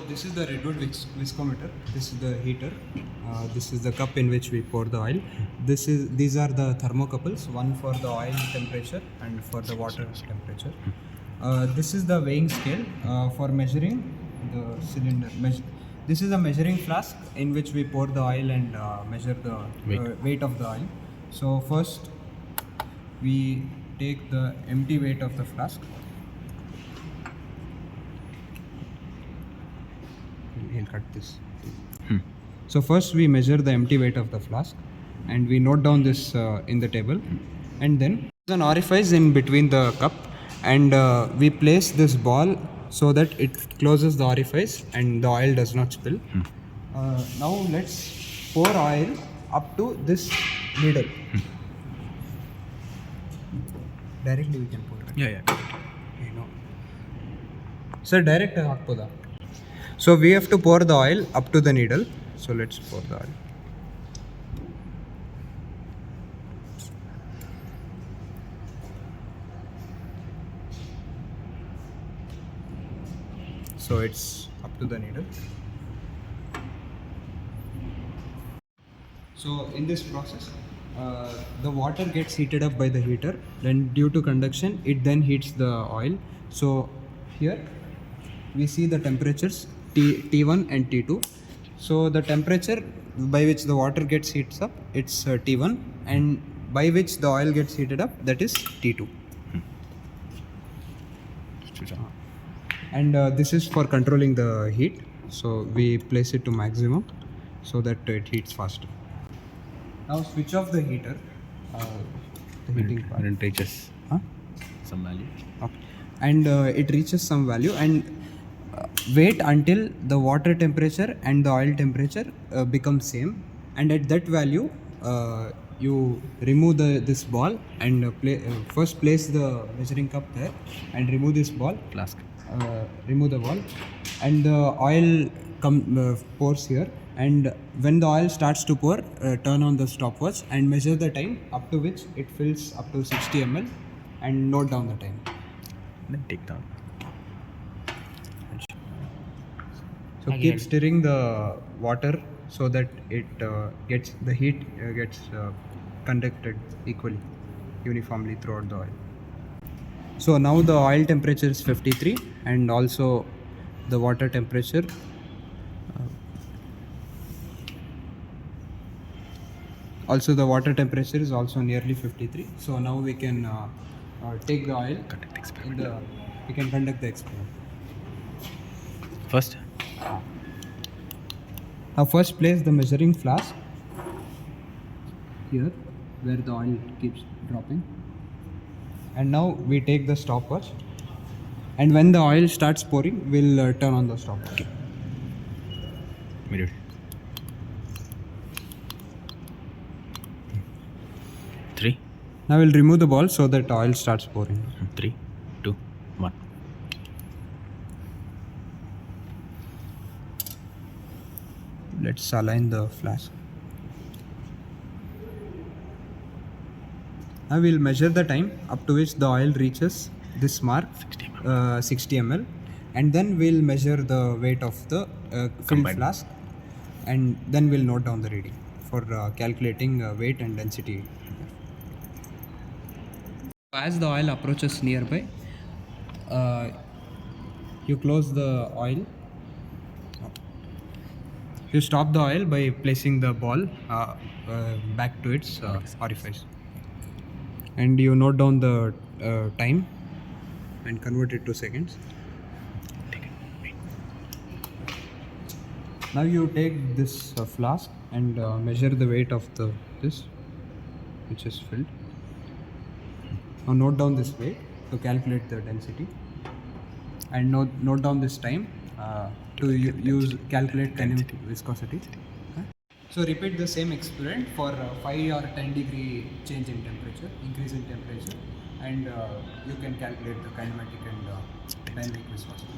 this is the Redwood Viscometer. This is the heater. This is the cup in which we pour the oil. These are the thermocouples, one for the oil temperature and for the water temperature. This is the weighing scale for measuring the cylinder. This is a measuring flask in which we pour the oil and measure the weight of the oil. So first we take the empty weight of the flask. He'll cut this. So first we measure the empty weight of the flask and we note down this in the table, and then there's an orifice in between the cup, and we place this ball so that it closes the orifice and the oil does not spill. Now let's pour oil up to this needle. Directly we can pour it. Yeah. You know. Sir, direct hakpoda. So we have to pour the oil up to the needle. So let's pour the oil. So it's up to the needle. So in this process, the water gets heated up by the heater. Then due to conduction, it then heats the oil. So here we see the temperatures T1 and T2. So the temperature by which the water gets heated up, it's T1, and by which the oil gets heated up, that is T2. And this is for controlling the heat. So we place it to maximum so that it heats faster. Now switch off the heater. The heating part. And it reaches some value. Okay. And it reaches some value, and wait until the water temperature and the oil temperature become same, and at that value you remove this ball and first place the measuring cup there and remove this ball, Flask. remove the ball, and the oil pours here, and when the oil starts to pour, turn on the stopwatch and measure the time up to which it fills up to 60 ml and note down the time. Then take down. So keep stirring the water so that it gets the heat gets conducted equally, uniformly throughout the oil. So now the oil temperature is 53, and also the water temperature. Also the water temperature is also nearly 53. So now we can take the oil. We can conduct the experiment. First. Now first place the measuring flask here where the oil keeps dropping, and now we take the stopwatch, and when the oil starts pouring, we'll turn on the stopwatch. Immediate. 3. Now we'll remove the ball so that oil starts pouring. 3, 2, 1. Let's align the flask. Now we'll measure the time up to which the oil reaches this mark, 60 ml, and then we'll measure the weight of the filled flask, and then we'll note down the reading for calculating weight and density. As the oil approaches nearby, you close the oil. You stop the oil by placing the ball back to its orifice, and you note down the time and convert it to seconds. Now you take this flask and measure the weight of this which is filled. Now note down this weight to calculate the density, and note down this time to calculate 10 viscosity. So repeat the same experiment for 5 or 10 degree change in temperature, increase in temperature, and you can calculate the kinematic and dynamic viscosity.